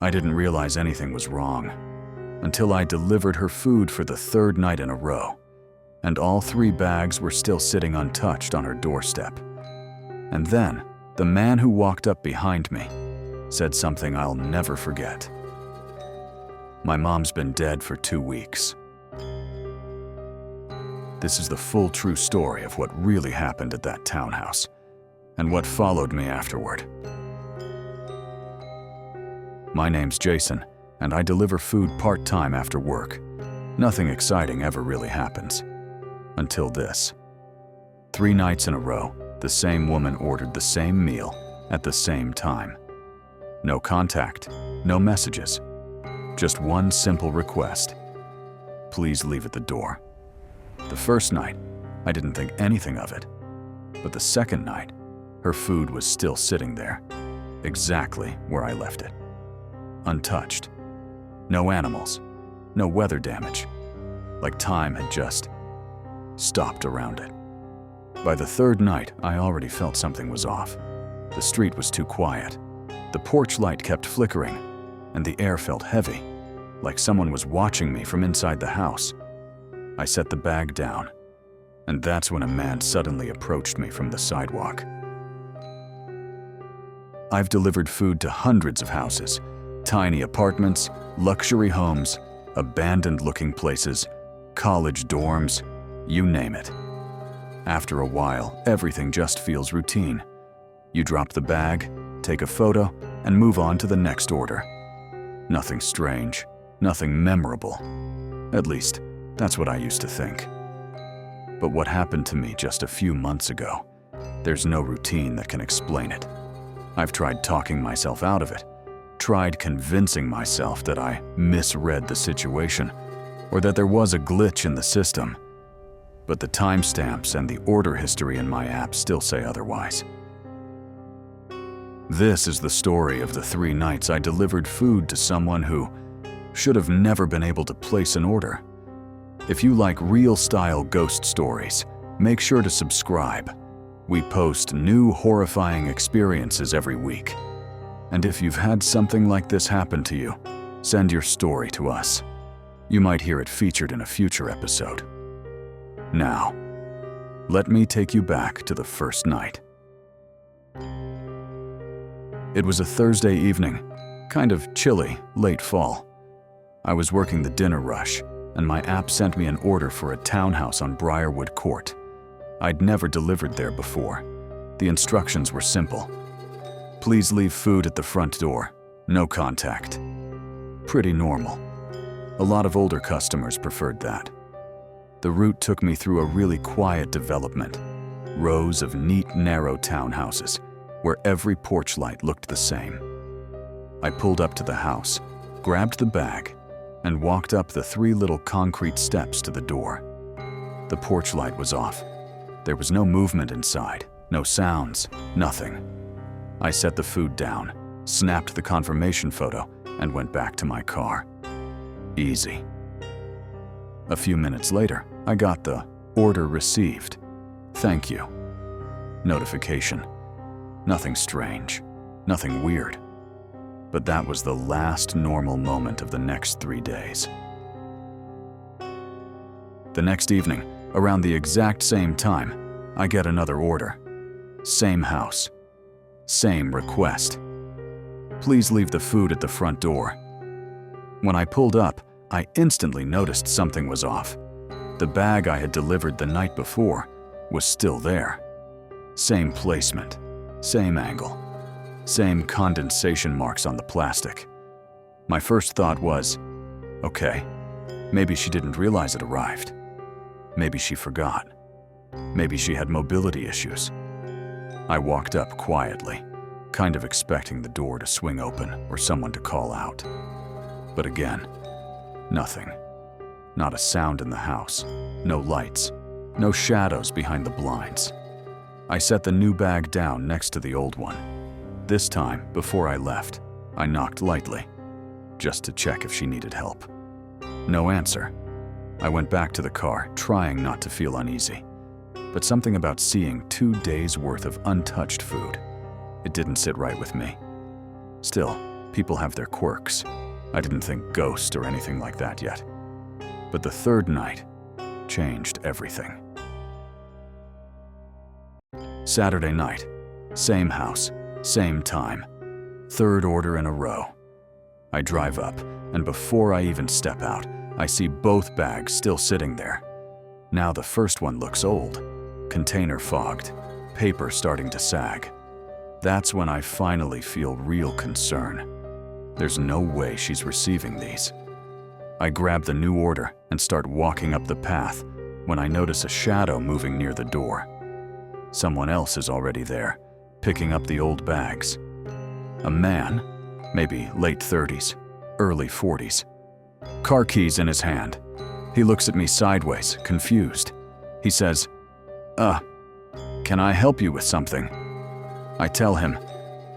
I didn't realize anything was wrong until I delivered her food for the third night in a row, and all 3 bags were still sitting untouched on her doorstep. And then, the man who walked up behind me said something I'll never forget. My mom's been dead for 2 weeks. This is the full true story of what really happened at that townhouse and what followed me afterward. My name's Jason, and I deliver food part-time after work. Nothing exciting ever really happens. Until this. 3 nights in a row, the same woman ordered the same meal at the same time. No contact, no messages. Just one simple request. Please leave at the door. The first night, I didn't think anything of it. But the second night, her food was still sitting there, exactly where I left it. Untouched. No animals, no weather damage. Like time had just stopped around it. By the third night, I already felt something was off. The street was too quiet. The porch light kept flickering, and the air felt heavy, like someone was watching me from inside the house. I set the bag down, and that's when a man suddenly approached me from the sidewalk. I've delivered food to hundreds of houses, tiny apartments, luxury homes, abandoned-looking places, college dorms, you name it. After a while, everything just feels routine. You drop the bag, take a photo, and move on to the next order. Nothing strange, nothing memorable. At least, that's what I used to think. But what happened to me just a few months ago, there's no routine that can explain it. I've tried talking myself out of it, tried convincing myself that I misread the situation, or that there was a glitch in the system. But the timestamps and the order history in my app still say otherwise. This is the story of the 3 nights I delivered food to someone who should have never been able to place an order. If you like real-style ghost stories, make sure to subscribe. We post new horrifying experiences every week. And if you've had something like this happen to you, send your story to us. You might hear it featured in a future episode. Now, let me take you back to the first night. It was a Thursday evening, kind of chilly, late fall. I was working the dinner rush, and my app sent me an order for a townhouse on Briarwood Court. I'd never delivered there before. The instructions were simple. Please leave food at the front door. No contact. Pretty normal. A lot of older customers preferred that. The route took me through a really quiet development. Rows of neat, narrow townhouses, where every porch light looked the same. I pulled up to the house, grabbed the bag, and walked up the 3 little concrete steps to the door. The porch light was off. There was no movement inside, no sounds, nothing. I set the food down, snapped the confirmation photo, and went back to my car. Easy. A few minutes later, I got the "Order received. Thank you" notification. Nothing strange, nothing weird. But that was the last normal moment of the next 3 days. The next evening, around the exact same time, I get another order. Same house. Same request. Please leave the food at the front door. When I pulled up, I instantly noticed something was off. The bag I had delivered the night before was still there. Same placement, same angle, same condensation marks on the plastic. My first thought was, okay, maybe she didn't realize it arrived. Maybe she forgot. Maybe she had mobility issues. I walked up quietly, kind of expecting the door to swing open or someone to call out. But again, nothing. Not a sound in the house, no lights, no shadows behind the blinds. I set the new bag down next to the old one. This time, before I left, I knocked lightly, just to check if she needed help. No answer. I went back to the car, trying not to feel uneasy. But something about seeing 2 days' worth of untouched food, it didn't sit right with me. Still, People have their quirks. I didn't think ghost or anything like that yet. But the third night changed everything. Saturday night, same house, same time. Third order in a row. I drive up, and before I even step out, I see both bags still sitting there. Now the first one looks old, container fogged, paper starting to sag. That's when I finally feel real concern. There's no way she's receiving these. I grab the new order and start walking up the path when I notice a shadow moving near the door. Someone else is already there, picking up the old bags. A man, maybe late 30s, early 40s. Car keys in his hand. He looks at me sideways, confused. He says, can I help you with something? I tell him,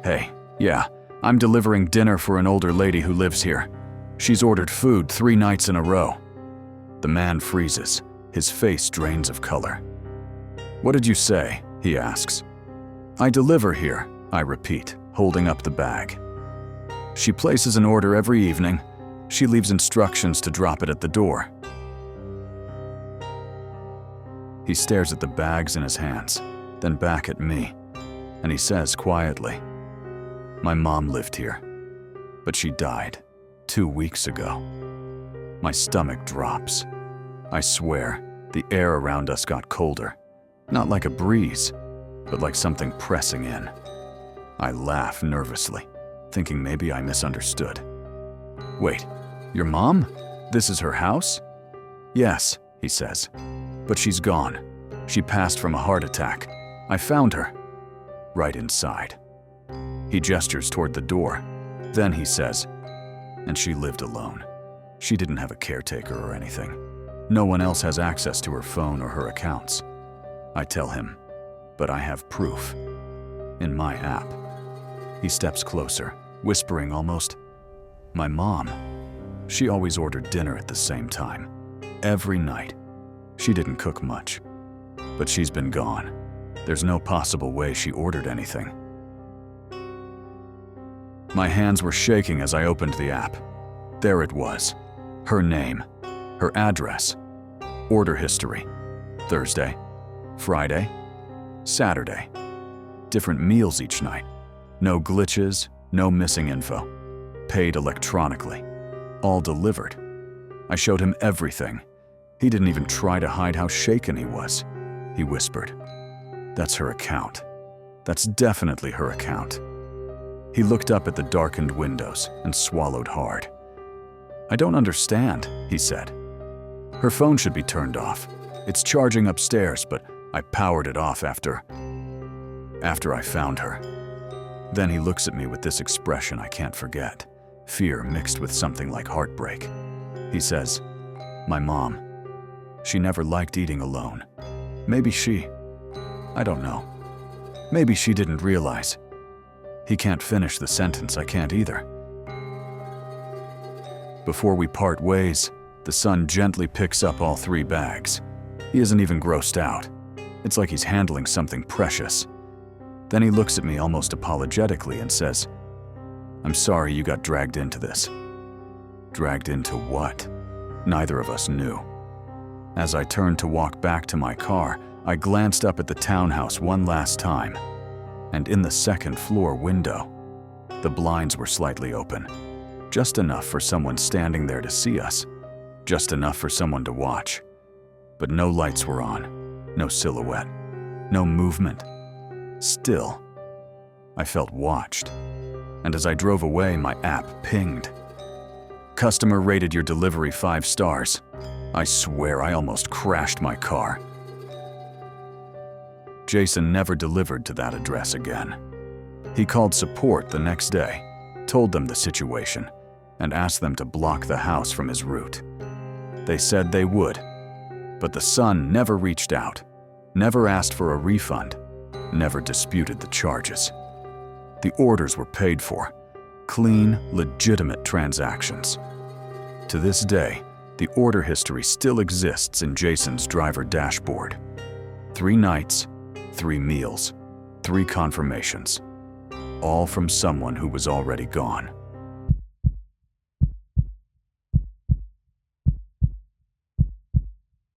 hey, yeah, I'm delivering dinner for an older lady who lives here. She's ordered food 3 nights in a row. The man freezes. His face drains of color. What did you say? He asks. I deliver here, I repeat, holding up the bag. She places an order every evening. She leaves instructions to drop it at the door. He stares at the bags in his hands, then back at me, and he says quietly, my mom lived here, but she died 2 weeks ago. My stomach drops. I swear, the air around us got colder, not like a breeze, but like something pressing in. I laugh nervously, thinking maybe I misunderstood. Wait, your mom? This is her house? Yes, he says, but she's gone. She passed from a heart attack. I found her, right inside. He gestures toward the door. Then he says, and she lived alone. She didn't have a caretaker or anything. No one else has access to her phone or her accounts. I tell him, but I have proof. In my app. He steps closer, whispering almost, my mom. She always ordered dinner at the same time. Every night. She didn't cook much. But she's been gone. There's no possible way she ordered anything. My hands were shaking as I opened the app. There it was. Her name. Her address. Order history. Thursday. Friday. Saturday. Different meals each night. No glitches, no missing info. Paid electronically. All delivered. I showed him everything. He didn't even try to hide how shaken he was. He whispered, that's her account. That's definitely her account. He looked up at the darkened windows and swallowed hard. I don't understand, he said. Her phone should be turned off. It's charging upstairs, but I powered it off after I found her. Then he looks at me with this expression I can't forget, fear mixed with something like heartbreak. He says, my mom, she never liked eating alone. Maybe I don't know. Maybe she didn't realize. He can't finish the sentence, I can't either. Before we part ways, the son gently picks up all 3 bags. He isn't even grossed out. It's like he's handling something precious. Then he looks at me almost apologetically and says, I'm sorry you got dragged into this. Dragged into what? Neither of us knew. As I turned to walk back to my car, I glanced up at the townhouse one last time, and in the second floor window, the blinds were slightly open, just enough for someone standing there to see us, just enough for someone to watch. But no lights were on, no silhouette, no movement. Still, I felt watched, and as I drove away, my app pinged. Customer rated your delivery 5 stars. I swear I almost crashed my car. Jason never delivered to that address again. He called support the next day, told them the situation, and asked them to block the house from his route. They said they would, but the son never reached out, never asked for a refund, never disputed the charges. The orders were paid for, clean, legitimate transactions. To this day, the order history still exists in Jason's driver dashboard. 3 nights, 3 meals, 3 confirmations, all from someone who was already gone.